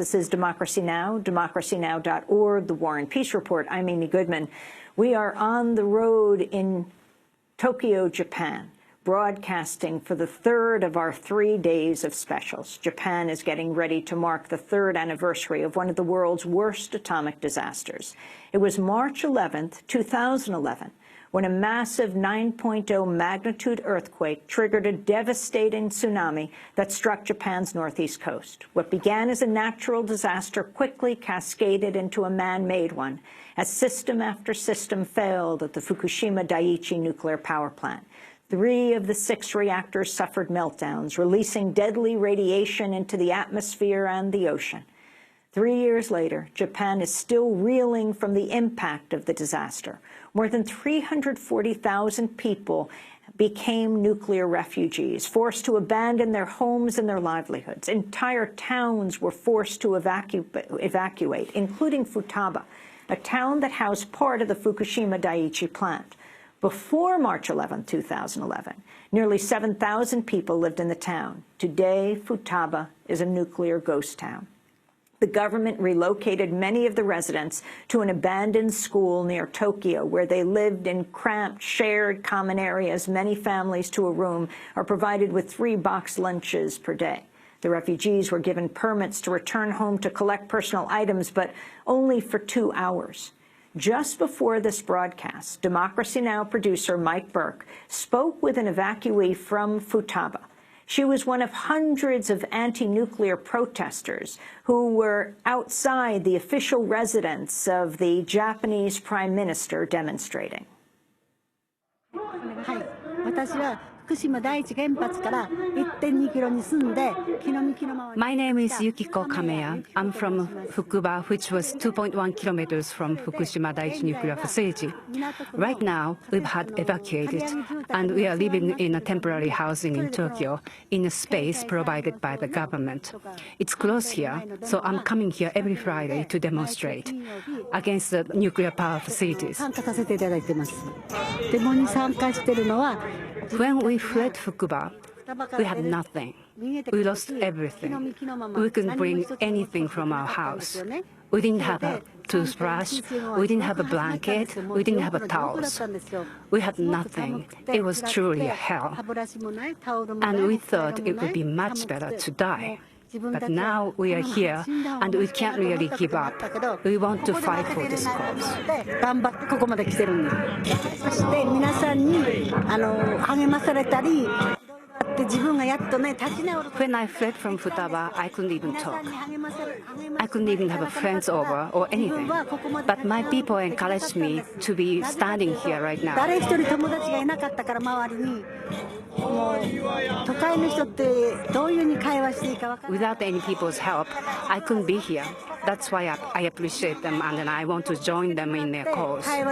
This is Democracy Now!, democracynow.org, the War and Peace Report. I'm Amy Goodman. We are on the road in Tokyo, Japan, broadcasting for the third of our 3 days of specials. Japan is getting ready to mark the third anniversary of one of the world's worst atomic disasters. It was March 11th, 2011, when a massive 9.0 magnitude earthquake triggered a devastating tsunami that struck Japan's northeast coast. What began as a natural disaster quickly cascaded into a man-made one, as system after system failed at the Fukushima Daiichi nuclear power plant. 3 of the 6 reactors suffered meltdowns, releasing deadly radiation into the atmosphere and the ocean. 3 years later, Japan is still reeling from the impact of the disaster. More than 340,000 people became nuclear refugees, forced to abandon their homes and their livelihoods. Entire towns were forced to evacuate, including Futaba, a town that housed part of the Fukushima Daiichi plant. Before March 11, 2011, nearly 7,000 people lived in the town. Today, Futaba is a nuclear ghost town. The government relocated many of the residents to an abandoned school near Tokyo, where they lived in cramped, shared common areas. Many families to a room are provided with 3 box lunches per day. The refugees were given permits to return home to collect personal items, but only for 2 hours. Just before this broadcast, Democracy Now! Producer Mike Burke spoke with an evacuee from Futaba. She was one of hundreds of anti-nuclear protesters who were outside the official residence of the Japanese Prime Minister demonstrating. My name is Yukiko Kameya. I'm from Fukuba, which was 2.1 kilometers from Fukushima Daiichi nuclear facility. Right now, we've had evacuated, and we are living in a temporary housing in Tokyo, in a space provided by the government. It's close here, so I'm coming here every Friday to demonstrate against the nuclear power facilities. When we fled Fukuba, we had nothing. We lost everything. We couldn't bring anything from our house. We didn't have a toothbrush, we didn't have a blanket, we didn't have a towels. We had nothing. It was truly hell. And we thought it would be much better to die. But now we are here, and we can't really give up. We want to fight for this cause. When I fled from Futaba, I couldn't even talk. I couldn't even have friends over or anything. But my people encouraged me to be standing here right now. Without any people's help, I couldn't be here. That's why I appreciate them, and I want to join them in their cause. And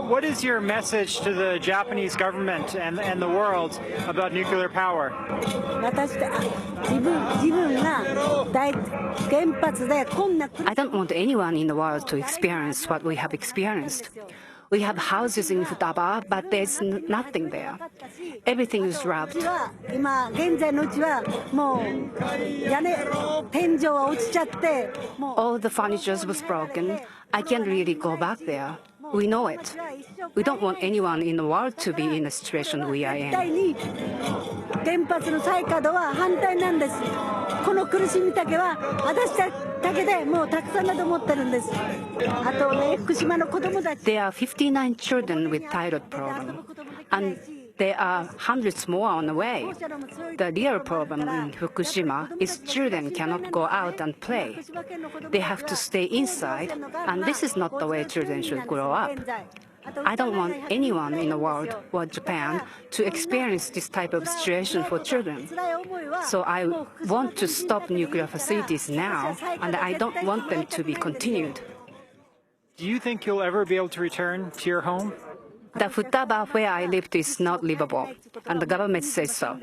what is your message to the Japanese government and the world about nuclear power? I don't want anyone in the world to experience what we have experienced. We have houses in Futaba, but there's nothing there. Everything is robbed. All the furniture was broken. I can't really go back there. We know it. We don't want anyone in the world to be in the situation we are in. There are 59 children with thyroid problem, and there are hundreds more on the way. The real problem in Fukushima is children cannot go out and play. They have to stay inside, and this is not the way children should grow up. I don't want anyone in the world or Japan to experience this type of situation for children. So I want to stop nuclear facilities now, and I don't want them to be continued. Do you think you'll ever be able to return to your home? The Futaba where I lived is not livable, and the government says so.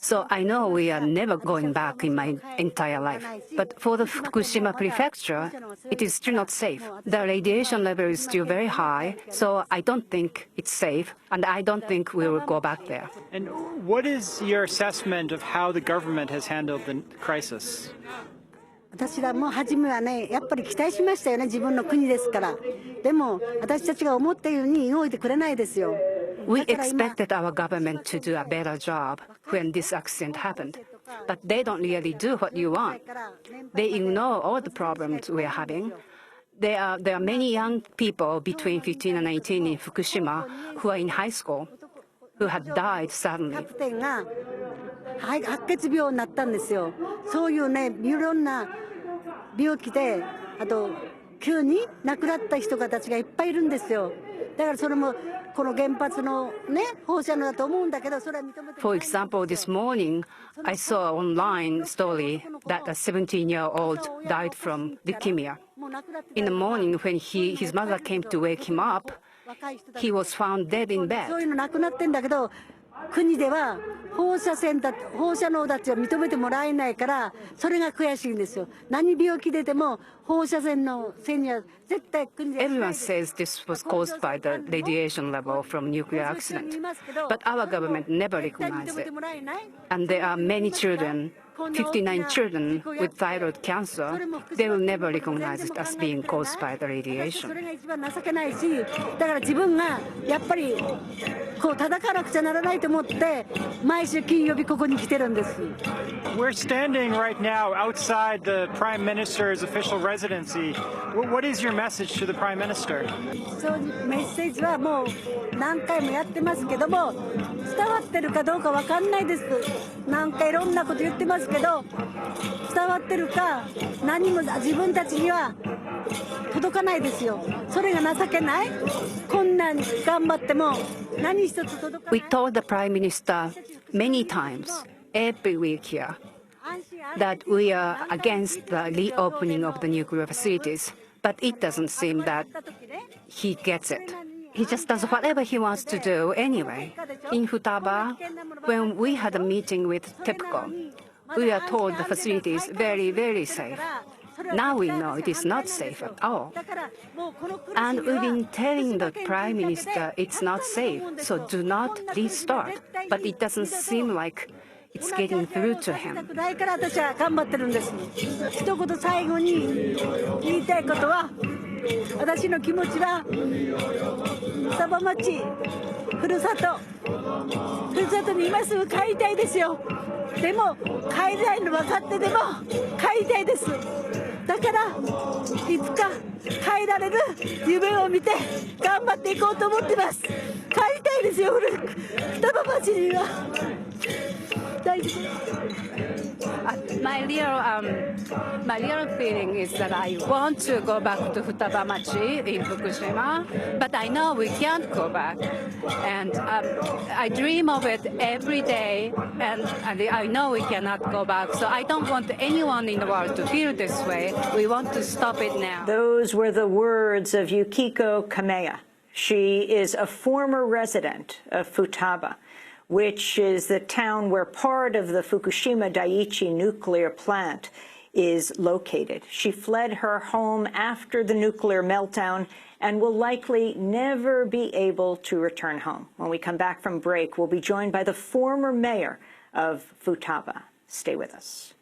So I know we are never going back in my entire life. But for the Fukushima prefecture, it is still not safe. The radiation level is still very high, so I don't think it's safe, and I don't think we will go back there. And what is your assessment of how the government has handled the crisis? 私らも初めはね、やっぱり期待しましたよね、自分の国ですから。でも、私たちが思ったように動いてくれないですよ。We expected our government to do a better job when this accident happened, but they don't really do what you want. They ignore all the problems we are having. There are many young people between 15 and 19 in Fukushima who are in high school who had died キ suddenly. ャプテンが白血病になったんですよ。そういうね、いろんな病気で、あと急に亡くなった人たちがいっぱいいるんですよ。だからそれもこの原発のね、放射能だと思うんだけど、それは認めて。For example, this morning, I saw an online story that a 17-year-old died from leukemia. In the morning, when his mother came to wake him up, he was found dead in そうい bed. うのなくなってんだけど、国では放射能だって認めてもらえないから、それが悔しいんですよ。何病気出ても放射線のせいには絶対国で。 Everyone says this was caused by the radiation level from nuclear accident, but our government never recognized it. And there are many children, 59 children with thyroid cancer. They will never recognize it as being caused by the そ radiation. れが一番情けないし、だから自分がやっぱりこう叩かなくちゃならないと思って毎週金曜日ここに来てるんです。 We're standing right now outside the Prime Minister's official residency. What is your message to the Prime Minister? そうメッセージはもう何回もやってますけども、伝わってるかどうかわかんないです。何回いろんなこと言ってますけど、伝わってるか何も自分たちには届かないですよ。それが情けない。こんなに頑張っても何一つ届かな We い。 told the Prime Minister many times, every week here, that we are against the reopening of the nuclear facilities, but it doesn't seem that he gets it. He just does whatever he wants to do anyway. In Futaba, when we had a meeting with TEPCO, we are told the facility is very, very safe. Now we know it is not safe at all. And we've been telling the Prime Minister it's not safe, so do not restart. But it doesn't seem like it's getting through to him. だから私は頑張ってるんです。一言最後に言いたいことは、私の気持ちは双葉町、ふるさとに今すぐ帰りたいですよ。でも帰れないの分かってでも帰りたいです。だからいつか帰られる夢を見て頑張っていこうと思ってます。帰りたいですよ、双葉町には。大丈夫。 My real feeling is that I want to go back to Futabamachi in Fukushima, but I know we can't go back. And I dream of it every day, and I know we cannot go back. So I don't want anyone in the world to feel this way. We want to stop it now. Those were the words of Yukiko Kameya. She is a former resident of Futaba, which is the town where part of the Fukushima Daiichi nuclear plant is located. She fled her home after the nuclear meltdown and will likely never be able to return home. When we come back from break, we'll be joined by the former mayor of Futaba. Stay with us.